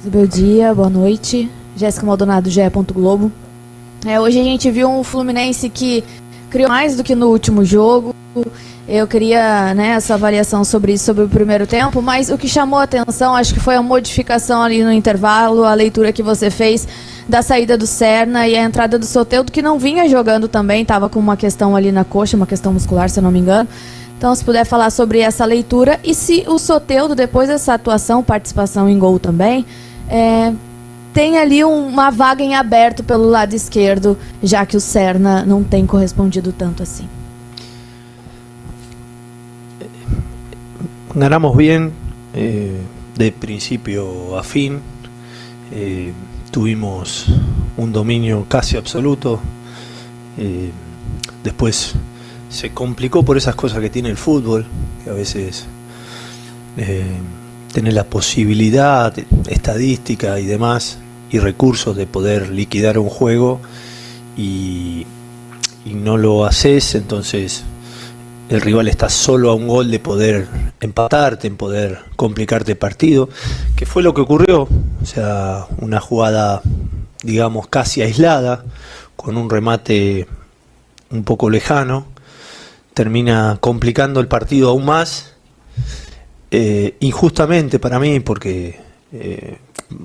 Bom dia, boa noite. Jéssica Maldonado, GE. Globo. Hoje a gente viu um Fluminense que criou mais do que no último jogo. Eu queria, essa avaliação sobre isso, sobre o primeiro tempo, mas o que chamou a atenção, acho que foi a modificação ali no intervalo, a leitura que você fez da saída do Serna e a entrada do Soteldo, que não vinha jogando também, estava com uma questão ali na coxa, uma questão muscular, se eu não me engano. Então, se puder falar sobre essa leitura e se o Soteldo, depois dessa atuação, participação em gol também, tem ali uma vaga em aberto pelo lado esquerdo, já que o Serna não tem correspondido tanto assim. Ganamos bien de principio a fin, tuvimos un dominio casi absoluto, después se complicó por esas cosas que tiene el fútbol, que a veces tener la posibilidad estadística y demás y recursos de poder liquidar un juego y no lo haces, entonces el rival está solo a un gol de poder empatarte, en poder complicarte el partido, que fue lo que ocurrió. O sea, una jugada, digamos, casi aislada, con un remate un poco lejano, termina complicando el partido aún más, injustamente para mí, porque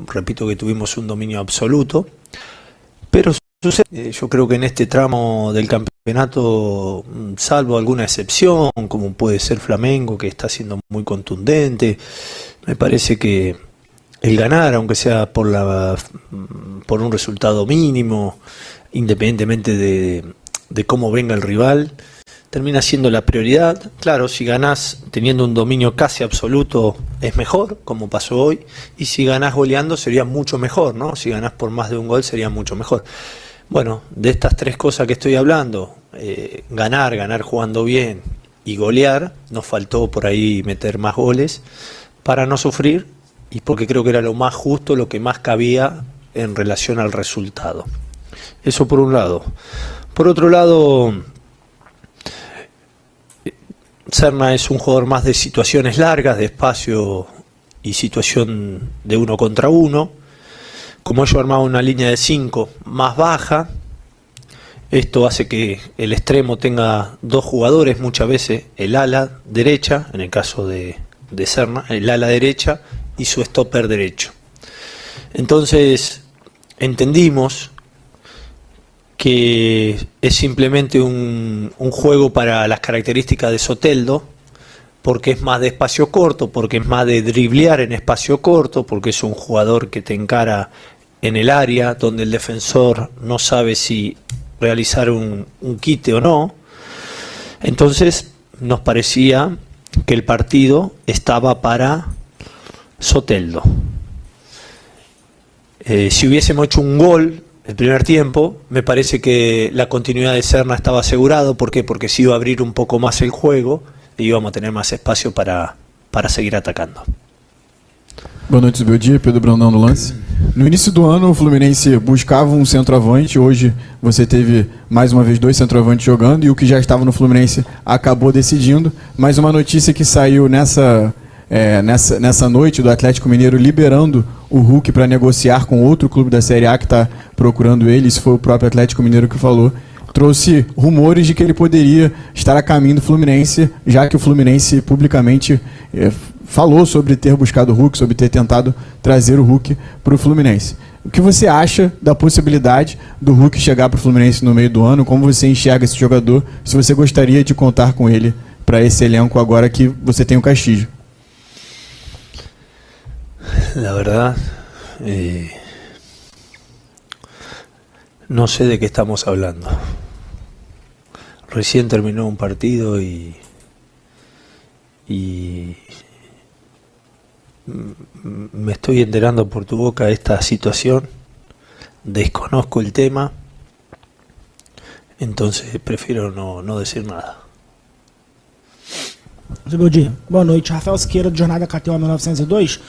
repito que tuvimos un dominio absoluto, pero yo creo que en este tramo del campeonato, salvo alguna excepción, como puede ser Flamengo, que está siendo muy contundente, me parece que el ganar, aunque sea por un resultado mínimo, independientemente de cómo venga el rival, termina siendo la prioridad. Claro, si ganás teniendo un dominio casi absoluto es mejor, como pasó hoy, y si ganás goleando sería mucho mejor, ¿no? Si ganás por más de un gol sería mucho mejor. Bueno, de estas tres cosas que estoy hablando, ganar jugando bien y golear, nos faltó por ahí meter más goles para no sufrir y porque creo que era lo más justo, lo que más cabía en relación al resultado. Eso por un lado. Por otro lado, Serna es un jugador más de situaciones largas, de espacio y situación de uno contra uno. Como yo armaba una línea de 5 más baja, esto hace que el extremo tenga dos jugadores, muchas veces el ala derecha, en el caso de Serna, el ala derecha y su stopper derecho. Entonces entendimos que es simplemente un juego para las características de Soteldo, porque es más de espacio corto, porque es más de driblear en espacio corto, porque es un jugador que te encara en el área, donde el defensor no sabe si realizar un quite o no. Entonces nos parecía que el partido estaba para Soteldo. Si hubiésemos hecho un gol el primer tiempo, me parece que la continuidad de Serna estaba asegurado. ¿Por qué? Porque se iba a abrir un poco más el juego e íbamos a tener más espacio para seguir atacando. Boa noite, bom dia, Pedro Brandão no lance. No início do ano, o Fluminense buscava um centroavante. Hoje você teve mais uma vez dois centroavantes jogando e o que já estava no Fluminense acabou decidindo. Mas uma notícia que saiu nessa noite do Atlético Mineiro liberando o Hulk para negociar com outro clube da Série A que está procurando ele. Isso foi o próprio Atlético Mineiro que falou. Trouxe rumores de que ele poderia estar a caminho do Fluminense, já que o Fluminense publicamente falou sobre ter buscado o Hulk, sobre ter tentado trazer o Hulk para o Fluminense. O que você acha da possibilidade do Hulk chegar para o Fluminense no meio do ano? Como você enxerga esse jogador? Se você gostaria de contar com ele para esse elenco agora que você tem o Castillo? La verdad, no sé de qué estamos hablando. Recién terminó un partido y me estoy enterando por tu boca de esta situación. Desconozco el tema, entonces prefiero no decir nada. Bom dia. Boa noite. Rafael Siqueira, do Jornada KTO 1902.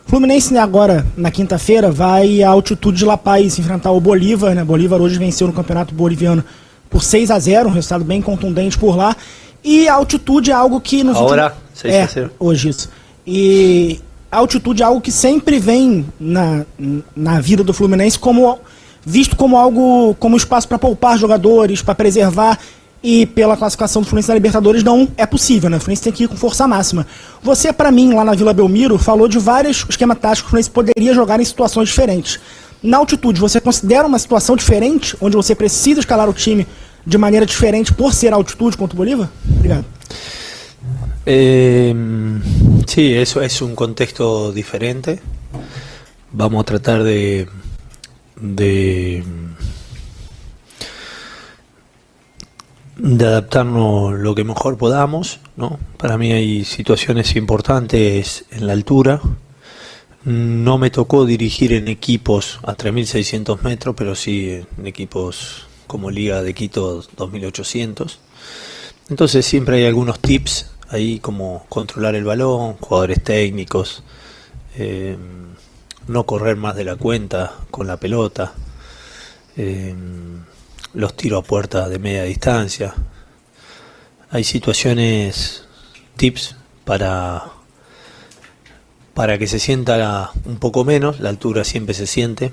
Fluminense, agora, na quinta-feira, vai à altitude de La Paz enfrentar o Bolívar, né? Bolívar hoje venceu no Campeonato Boliviano por 6-0, um resultado bem contundente por lá. E a altitude é algo que nos Ahora, 6-0. hoje isso. E a altitude é algo que sempre vem na vida do Fluminense visto como algo, como espaço para poupar jogadores, para preservar, e pela classificação do Fluminense na Libertadores não é possível, né? O Fluminense tem que ir com força máxima. Você, para mim, lá na Vila Belmiro, falou de vários esquemas táticos que o Fluminense poderia jogar em situações diferentes. Na altitude, você considera uma situação diferente, onde você precisa escalar o time de maneira diferente por ser altitude contra o Bolívar? Obrigado. Sí, eso es un contexto diferente. Vamos a tratar de adaptarnos lo que mejor podamos, ¿no? Para mí hay situaciones importantes en la altura. No me tocó dirigir en equipos a 3.600 metros, pero sí en equipos como Liga de Quito 2.800. Entonces siempre hay algunos tips ahí, como controlar el balón, jugadores técnicos, no correr más de la cuenta con la pelota, los tiros a puerta de media distancia. Hay situaciones, tips para que se sienta un poco menos. La altura siempre se siente.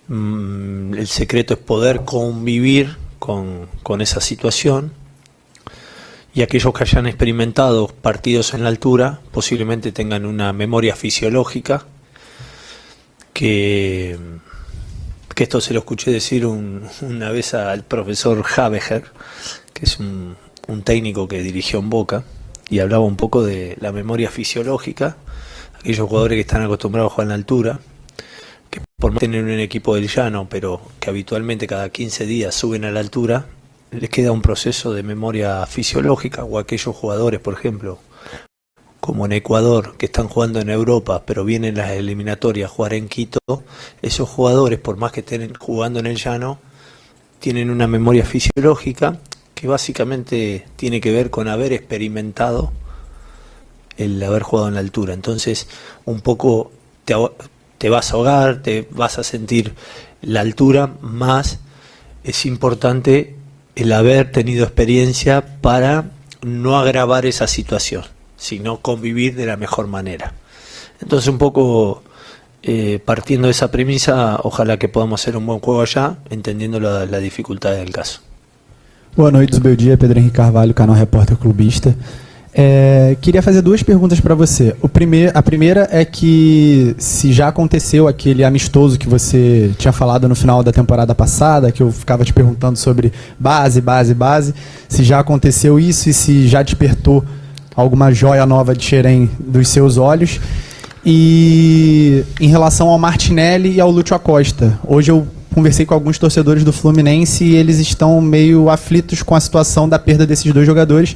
El secreto es poder convivir con esa situación, y aquellos que hayan experimentado partidos en la altura posiblemente tengan una memoria fisiológica que esto se lo escuché decir una vez al profesor Habeger, que es un técnico que dirigió en Boca, y hablaba un poco de la memoria fisiológica. Aquellos jugadores que están acostumbrados a jugar en la altura, que por más tener un equipo del llano, pero que habitualmente cada 15 días suben a la altura, les queda un proceso de memoria fisiológica. O aquellos jugadores, por ejemplo, como en Ecuador, que están jugando en Europa, pero vienen las eliminatorias a jugar en Quito, esos jugadores, por más que estén jugando en el llano, tienen una memoria fisiológica que básicamente tiene que ver con haber experimentado el haber jugado en la altura. Entonces, un poco te vas a ahogar, te vas a sentir la altura, más es importante el haber tenido experiencia para no agravar esa situación, sino convivir de la mejor manera. Entonces, un poco partiendo de esa premisa, ojalá que podamos hacer un buen juego allá, entendiendo la dificultad del caso. Boa noite, Zubeldia. Pedro Henrique Carvalho, canal Repórter Clubista. Queria fazer duas perguntas para você. A primeira é que se já aconteceu aquele amistoso que você tinha falado no final da temporada passada, que eu ficava te perguntando sobre base, se já aconteceu isso e se já despertou alguma joia nova de Xerém dos seus olhos. E em relação ao Martinelli e ao Lúcio Acosta, hoje eu conversei com alguns torcedores do Fluminense e eles estão meio aflitos com a situação da perda desses dois jogadores.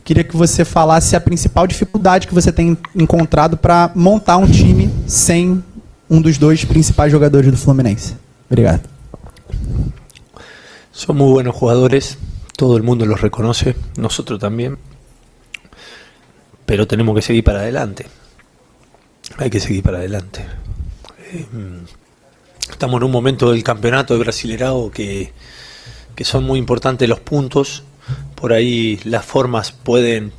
Queria que você falasse a principal dificuldade que você tem encontrado para montar um time sem um dos dois principais jogadores do Fluminense. Obrigado. Son muy buenos jugadores, todo el mundo los reconoce, nosotros también, pero tenemos que seguir para adelante. Hay que seguir para adelante. Estamos en un momento del campeonato de Brasileirao que son muy importantes los puntos. Por ahí las formas pueden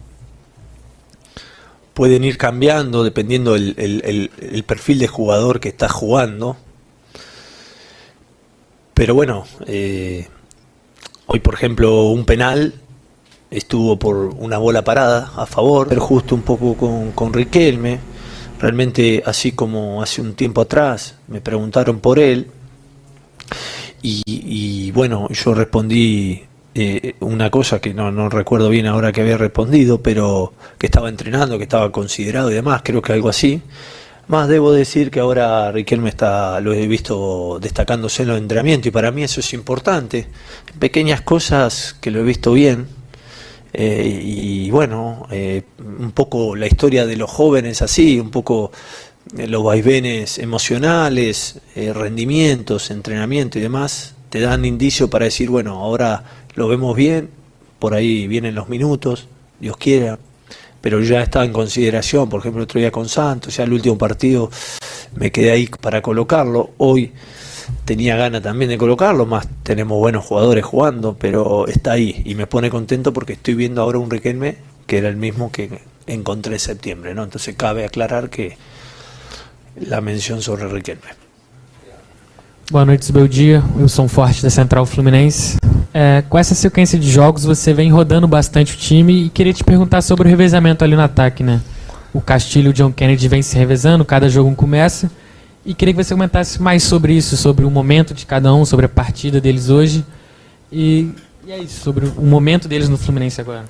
ir cambiando dependiendo el perfil de jugador que está jugando. Pero bueno, hoy por ejemplo un penal estuvo por una bola parada a favor, pero justo un poco con Riquelme. Realmente, así como hace un tiempo atrás me preguntaron por él y bueno, yo respondí una cosa que no recuerdo bien ahora que había respondido, pero que estaba entrenando, que estaba considerado y demás, creo que algo así. Más debo decir que ahora Riquelme lo he visto destacándose en los entrenamientos y para mí eso es importante. Pequeñas cosas que lo he visto bien. Y bueno, un poco la historia de los jóvenes así, un poco los vaivenes emocionales, rendimientos, entrenamiento y demás, te dan indicio para decir, bueno, ahora lo vemos bien, por ahí vienen los minutos, Dios quiera, pero ya está en consideración. Por ejemplo, el otro día con Santos, ya el último partido me quedé ahí para colocarlo. Hoy tenía ganas también de colocarlo, más tenemos buenos jugadores jugando, pero está ahí y me pone contento porque estoy viendo ahora un Riquelme que era el mismo que encontré en septiembre, ¿no? Entonces cabe aclarar que la mención sobre Riquelme. Boa noite, Zubeldia. Wilson Forte da Central Fluminense. Com essa sequência de jogos, você vem rodando bastante o time e queria te perguntar sobre o revezamento ali no ataque, né? O Castilho e o John Kennedy vem se revezando, cada jogo um começa. E queria que você comentasse mais sobre isso, sobre o momento de cada um, sobre a partida deles hoje. E é isso, sobre o momento deles no Fluminense agora.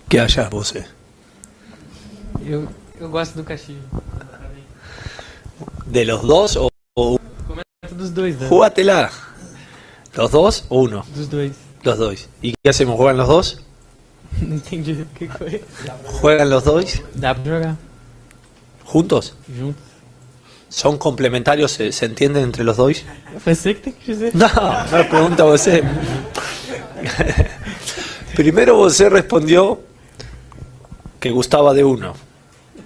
¿Qué achás você? Eu gosto do Castilho. ¿De los dos o Comenta dos dois, né? jugátela? ¿Los dos o uno? Dos dois. Los dos. ¿Y qué hacemos? ¿Juegan los dos? Não entendi o que foi. ¿Juegan los dos Dá pra jogar juntos? juntos. ¿Son complementarios? ¿Se entienden entre los dos? Foi você que tem que dizer. No, me pregunta você. Primero você respondió que gustaba de uno.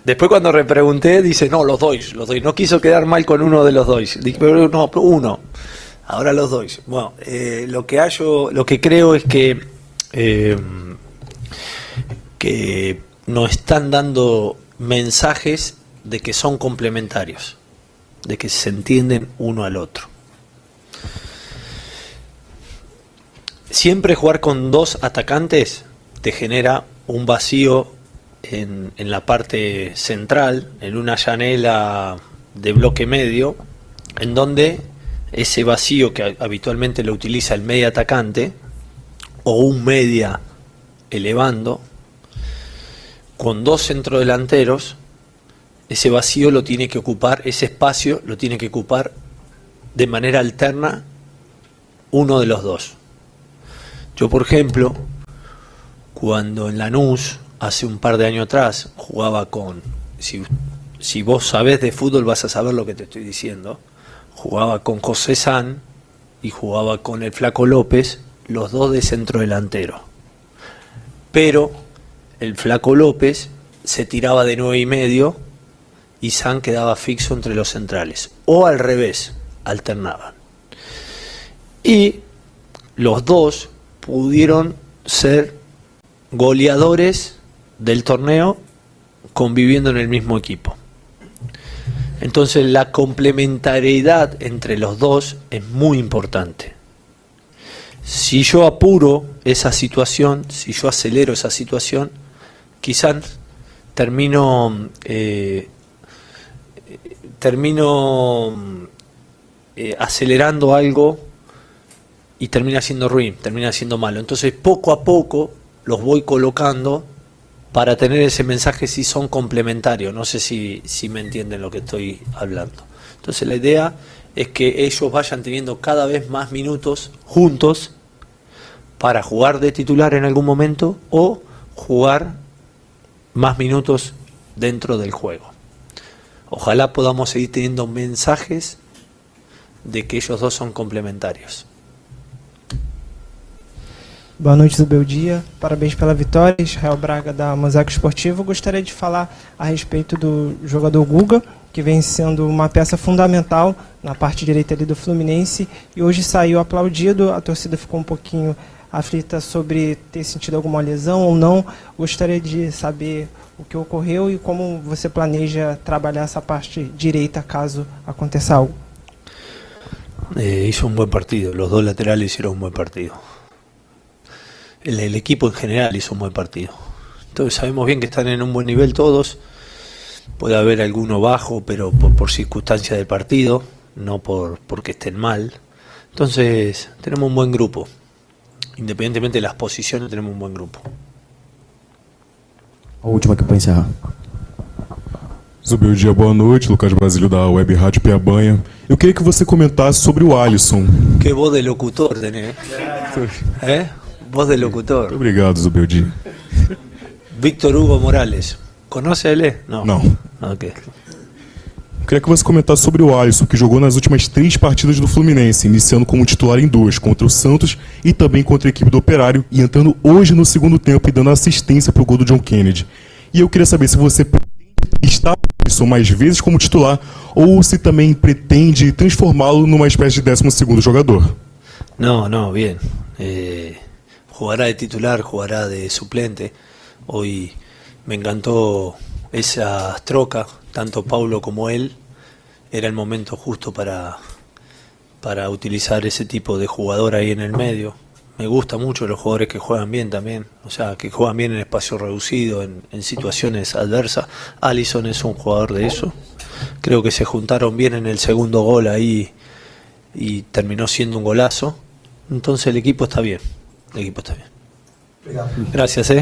Después cuando repregunté dice, no, los dos. No quiso quedar mal con uno de los dos. Dije, pero no, uno. Ahora los dos. Bueno, lo que creo es que nos están dando mensajes de que son complementarios, de que se entienden uno al otro. Siempre jugar con dos atacantes te genera un vacío en la parte central, en una llanela de bloque medio, en donde ese vacío que habitualmente lo utiliza el media atacante o un media elevando, con dos centrodelanteros, ese vacío lo tiene que ocupar, ese espacio lo tiene que ocupar de manera alterna uno de los dos. Yo, por ejemplo, cuando en Lanús, hace un par de años atrás, jugaba con, si vos sabés de fútbol vas a saber lo que te estoy diciendo, jugaba con José San y jugaba con el Flaco López, los dos de centrodelantero. Pero el Flaco López se tiraba de 9,5 y San quedaba fixo entre los centrales. O al revés, alternaban. Y los dos pudieron ser goleadores del torneo conviviendo en el mismo equipo. Entonces la complementariedad entre los dos es muy importante. Si yo apuro esa situación, si yo acelero esa situación, quizás termino acelerando algo y termina siendo ruin, termina siendo malo. Entonces poco a poco los voy colocando para tener ese mensaje si son complementarios. No sé si me entienden lo que estoy hablando. Entonces la idea es que ellos vayan teniendo cada vez más minutos juntos para jugar de titular en algún momento o jugar más minutos dentro del juego. Ojalá podamos seguir teniendo mensajes de que ellos dos son complementarios. Boa noite, Zubeldia. Parabéns pela vitória. Israel Braga, da Mosaico Esportivo. Gostaria de falar a respeito do jogador Guga, que vem sendo uma peça fundamental na parte direita ali do Fluminense e hoje saiu aplaudido. A torcida ficou um pouquinho aflita sobre ter sentido alguma lesão ou não. Gostaria de saber o que ocorreu e como você planeja trabalhar essa parte direita caso aconteça algo. Hizo un buen partido. Los dos laterales hicieron un buen partido. El equipo en general hizo un buen partido. Entonces sabemos bien que están en un buen nivel todos. Puede haber alguno bajo, pero por circunstancias del partido, no porque estén mal. Entonces tenemos un buen grupo. Independientemente de las posiciones, tenemos un buen grupo. A última aqui para encerrar. Zubeldia, boa noite. Lucas Basílio da Web Rádio Piabanha. Eu queria que você comentasse sobre o Alisson. Qué voz de locutor tenés. Voz de locutor. Muito obrigado, Zubeldia. Víctor Hugo Morales. ¿Conoce a él? No. Ok. Eu queria que você comentasse sobre o Alisson, que jogou nas últimas 3 partidas do Fluminense, iniciando como titular em 2, contra o Santos e também contra a equipe do Operário, e entrando hoje no segundo tempo e dando assistência para o gol do John Kennedy. E eu queria saber se você está opção mais vezes como titular ou se também pretende transformá-lo numa espécie de 12º jogador. No, no, bien. Jugará de titular, jugará de suplente. Hoy me encantó esa troca, tanto Paulo como él. Era el momento justo para utilizar ese tipo de jugador ahí en el medio. Me gusta mucho los jugadores que juegan bien también, o sea, que juegan bien en espacio reducido, en situaciones adversas. Alisson es un jugador de eso. Creo que se juntaron bien en el segundo gol ahí y terminó siendo un golazo. Entonces el equipo está bien. El equipo está bien. Gracias,